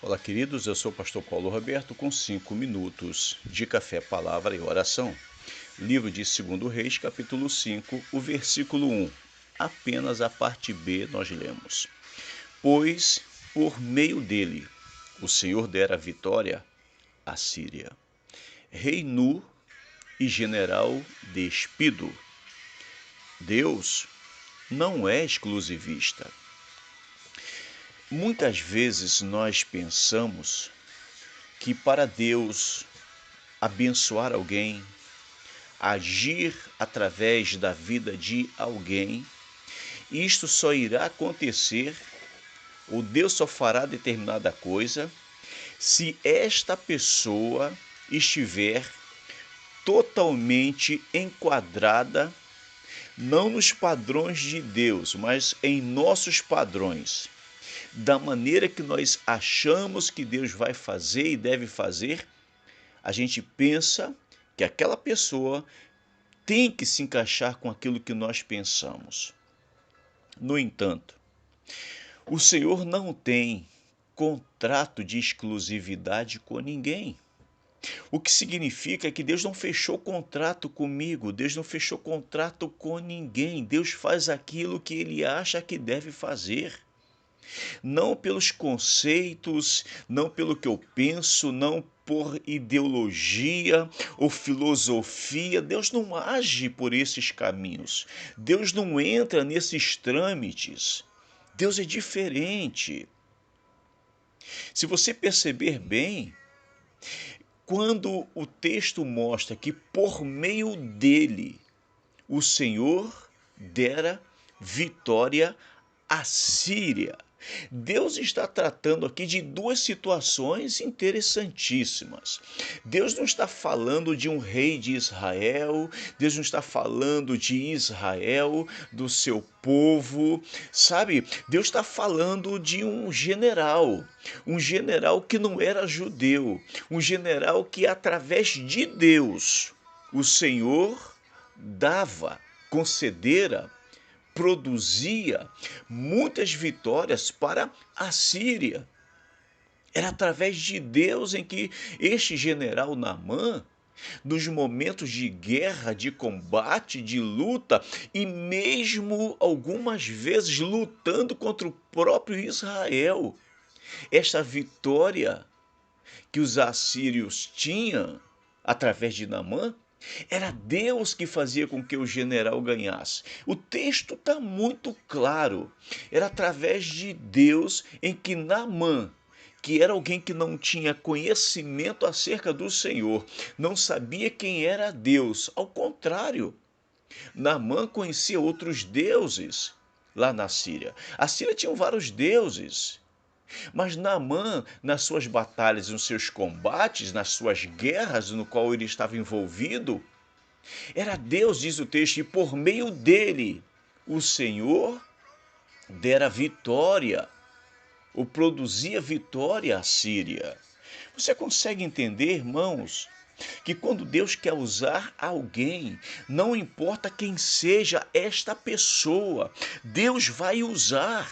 Olá, queridos. Eu sou o pastor Paulo Roberto com 5 minutos de café, palavra e oração. Livro de 2 Reis, capítulo 5, o versículo 1. Apenas a parte B nós lemos. Pois, por meio dele, o Senhor dera vitória à Síria. Rei nu e general despido. Deus não é exclusivista. Muitas vezes nós pensamos que para Deus abençoar alguém, agir através da vida de alguém, isto só irá acontecer, ou Deus só fará determinada coisa, se esta pessoa estiver totalmente enquadrada, não nos padrões de Deus, mas em nossos padrões, da maneira que nós achamos que Deus vai fazer e deve fazer. A gente pensa que aquela pessoa tem que se encaixar com aquilo que nós pensamos. No entanto, o Senhor não tem contrato de exclusividade com ninguém. O que significa que Deus não fechou contrato comigo, Deus não fechou contrato com ninguém. Deus faz aquilo que Ele acha que deve fazer. Não pelos conceitos, não pelo que eu penso, não por ideologia ou filosofia. Deus não age por esses caminhos. Deus não entra nesses trâmites. Deus é diferente. Se você perceber bem, quando o texto mostra que por meio dele o Senhor dera vitória à Síria, Deus está tratando aqui de duas situações interessantíssimas. Deus não está falando de um rei de Israel, Deus não está falando de Israel, do seu povo, sabe? Deus está falando de um general que não era judeu, um general que através de Deus, o Senhor concedera, produzia muitas vitórias para a Síria. Era através de Deus em que este general Naamã, nos momentos de guerra, de combate, de luta, e mesmo algumas vezes lutando contra o próprio Israel, esta vitória que os assírios tinham através de Naamã, era Deus que fazia com que o general ganhasse. O texto está muito claro. Era através de Deus em que Naamã, que era alguém que não tinha conhecimento acerca do Senhor, não sabia quem era Deus. Ao contrário, Naamã conhecia outros deuses lá na Síria. A Síria tinha vários deuses. Mas Naamã, nas suas batalhas, nos seus combates, nas suas guerras no qual ele estava envolvido, era Deus, diz o texto, e por meio dele o Senhor dera vitória, ou produzia vitória à Síria. Você consegue entender, irmãos, que quando Deus quer usar alguém, não importa quem seja esta pessoa, Deus vai usar.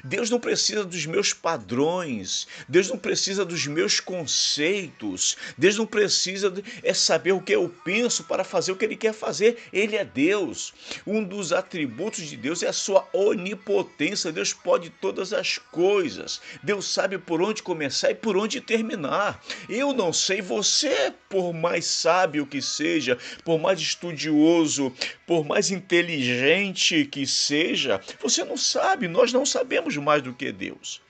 Deus não precisa dos meus padrões, Deus não precisa dos meus conceitos, Deus não precisa saber o que eu penso para fazer o que Ele quer fazer. Ele é Deus. Um dos atributos de Deus é a sua onipotência. Deus pode todas as coisas. Deus sabe por onde começar e por onde terminar. Eu não sei, você, por mais sábio que seja, por mais estudioso, por mais inteligente que seja, você não sabe, nós não sabemos mais do que Deus.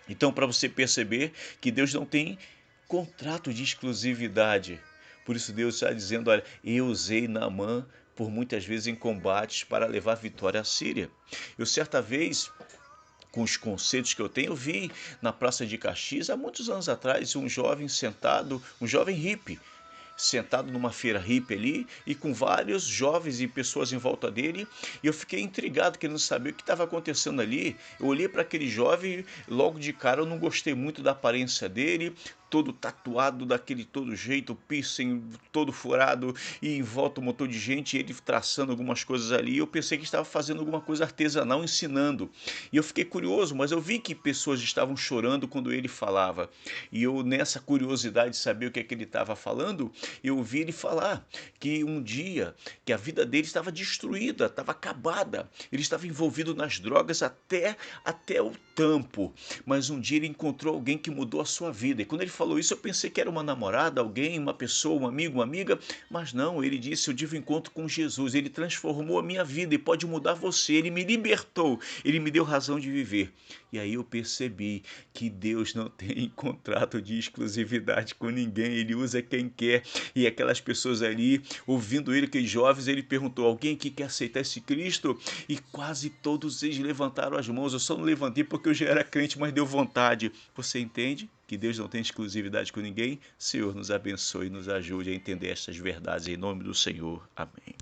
Então, para você perceber que Deus não tem contrato de exclusividade, por isso Deus está dizendo, olha, eu usei Naamã por muitas vezes em combates para levar vitória à Síria. Eu certa vez, com os conceitos que eu tenho, eu vi na Praça de Caxias, há muitos anos atrás, um jovem sentado, um jovem hippie, sentado numa feira hippie ali e com vários jovens e pessoas em volta dele, e eu fiquei intrigado, querendo saber o que estava acontecendo ali. Eu olhei para aquele jovem, logo de cara eu não gostei muito da aparência dele, todo tatuado daquele todo jeito, piercing todo furado e em volta um montão de gente, ele traçando algumas coisas ali. Eu pensei que estava fazendo alguma coisa artesanal, ensinando. E eu fiquei curioso, mas eu vi que pessoas estavam chorando quando ele falava. E eu, nessa curiosidade de saber o que é que ele estava falando, eu ouvi ele falar que um dia que a vida dele estava destruída, estava acabada. Ele estava envolvido nas drogas até o tampo. Mas um dia ele encontrou alguém que mudou a sua vida. E quando ele falou isso, eu pensei que era uma namorada, alguém, uma pessoa, um amigo, uma amiga. Mas não, ele disse: eu tive um encontro com Jesus. Ele transformou a minha vida e pode mudar você. Ele me libertou. Ele me deu razão de viver. E aí eu percebi que Deus não tem contrato de exclusividade com ninguém. Ele usa quem quer. E aquelas pessoas ali, ouvindo ele, aqueles jovens, ele perguntou: alguém que quer aceitar esse Cristo? E quase todos eles levantaram as mãos. Eu só não levantei porque eu já era crente, mas deu vontade. Você entende que Deus não tem exclusividade com ninguém? Senhor, nos abençoe e nos ajude a entender estas verdades em nome do Senhor. Amém.